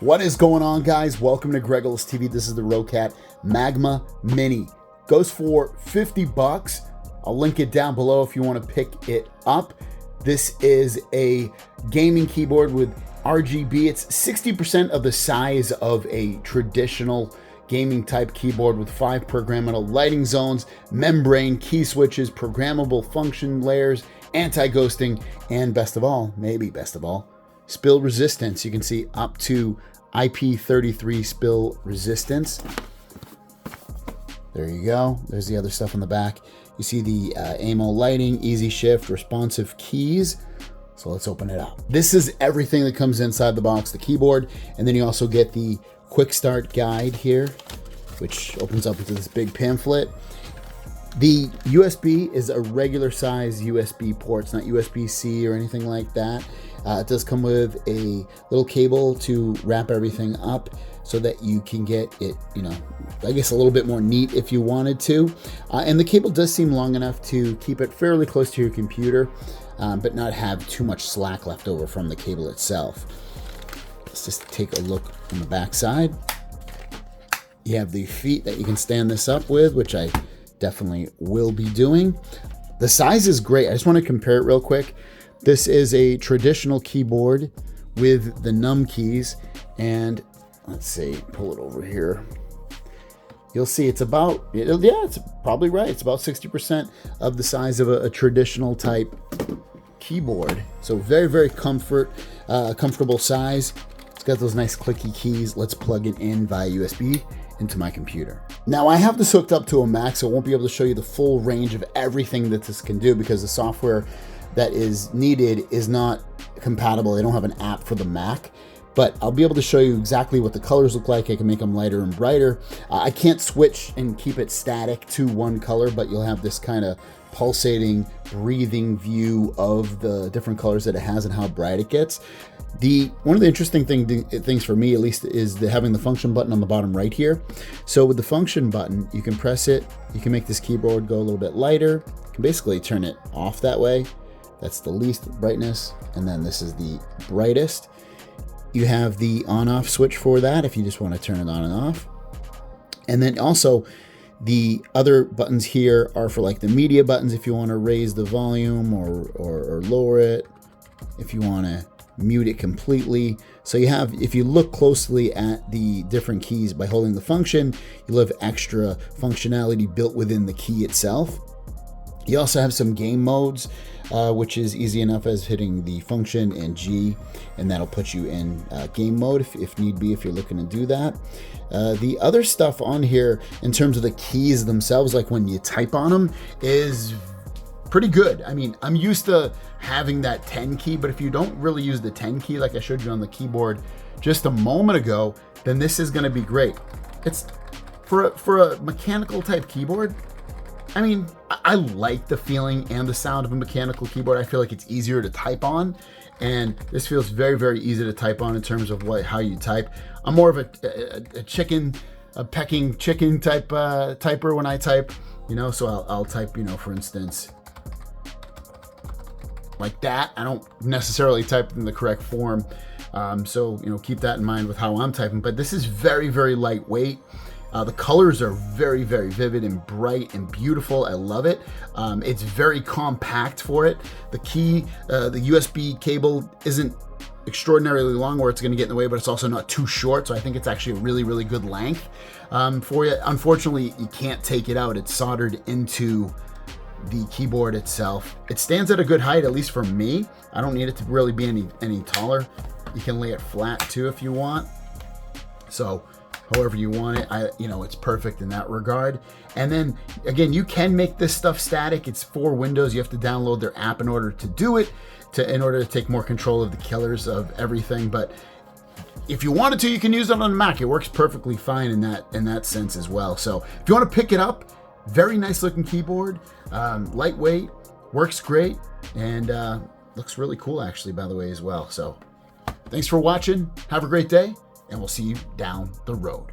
What is going on, guys? Welcome to Gregolas TV. This is the ROCCAT Magma Mini. Goes for 50 bucks. I'll link it down below if you want to pick it up. This is a gaming keyboard with RGB. It's 60% of the size of a traditional gaming type keyboard with 5 programmable lighting zones, membrane, key switches, programmable function layers, anti-ghosting, and best of all, maybe best of all, spill resistance. You can see up to IP33 spill resistance. There you go. There's the other stuff on the back. You see the AMO lighting, easy shift, responsive keys. So let's open it up. This is everything that comes inside the box, the keyboard, and then you also get the quick start guide here, which opens up into this big pamphlet. The USB is a regular size USB port. It's not USB-C or anything like that. It does come with a little cable to wrap everything up so that you can get it, I guess a little bit more neat if you wanted to. And the cable does seem long enough to keep it fairly close to your computer, but not have too much slack left over from the cable itself. Let's just take a look on the back side. You have the feet that you can stand this up with, which I definitely will be doing. The size is great. I just want to compare it real quick. This is a traditional keyboard with the num keys, and let's see, pull it over here. You'll see it's about, it's probably right. It's about 60% of the size of a traditional type keyboard. So very, very comfortable size. It's got those nice clicky keys. Let's plug it in via USB into my computer. Now I have this hooked up to a Mac, so I won't be able to show you the full range of everything that this can do because the software that is needed is not compatible. They don't have an app for the Mac, but I'll be able to show you exactly what the colors look like. I can make them lighter and brighter. I can't switch and keep it static to one color, but you'll have this kind of pulsating, breathing view of the different colors that it has and how bright it gets. One of the interesting things for me, at least, is having the function button on the bottom right here. So with the function button, you can press it. You can make this keyboard go a little bit lighter. You can basically turn it off that way. That's the least brightness. And then this is the brightest. You have the on-off switch for that if you just want to turn it on and off. And then also the other buttons here are for like the media buttons if you want to raise the volume or lower it, if you want to mute it completely. So you have, if you look closely at the different keys by holding the function, you'll have extra functionality built within the key itself. You also have some game modes, which is easy enough as hitting the function and G, and that'll put you in game mode if need be, if you're looking to do that. The other stuff on here in terms of the keys themselves, like when you type on them, is pretty good. I mean, I'm used to having that 10 key, but if you don't really use the 10 key like I showed you on the keyboard just a moment ago, then this is going to be great. It's for a mechanical type keyboard. I mean, I like the feeling and the sound of a mechanical keyboard. I feel like it's easier to type on, and this feels very, very easy to type on in terms of how you type. I'm more of a pecking chicken type typer when I type, so I'll type, for instance, like that. I don't necessarily type in the correct form. So, keep that in mind with how I'm typing, but this is very, very lightweight. The colors are very, very vivid and bright and beautiful. I love it. It's very compact for it. The USB cable isn't extraordinarily long where it's going to get in the way, but it's also not too short. So I think it's actually a really, really good length for you. Unfortunately, you can't take it out. It's soldered into the keyboard itself. It stands at a good height, at least for me. I don't need it to really be any taller. You can lay it flat too if you want. So however you want it, it's perfect in that regard. And then again, you can make this stuff static. It's for Windows. You have to download their app in order to do it, in order to take more control of the colors of everything. But if you wanted to, you can use it on the Mac. It works perfectly fine in that sense as well. So if you want to pick it up, very nice looking keyboard, lightweight, works great, and looks really cool actually, by the way, as well. So thanks for watching. Have a great day, and we'll see you down the road.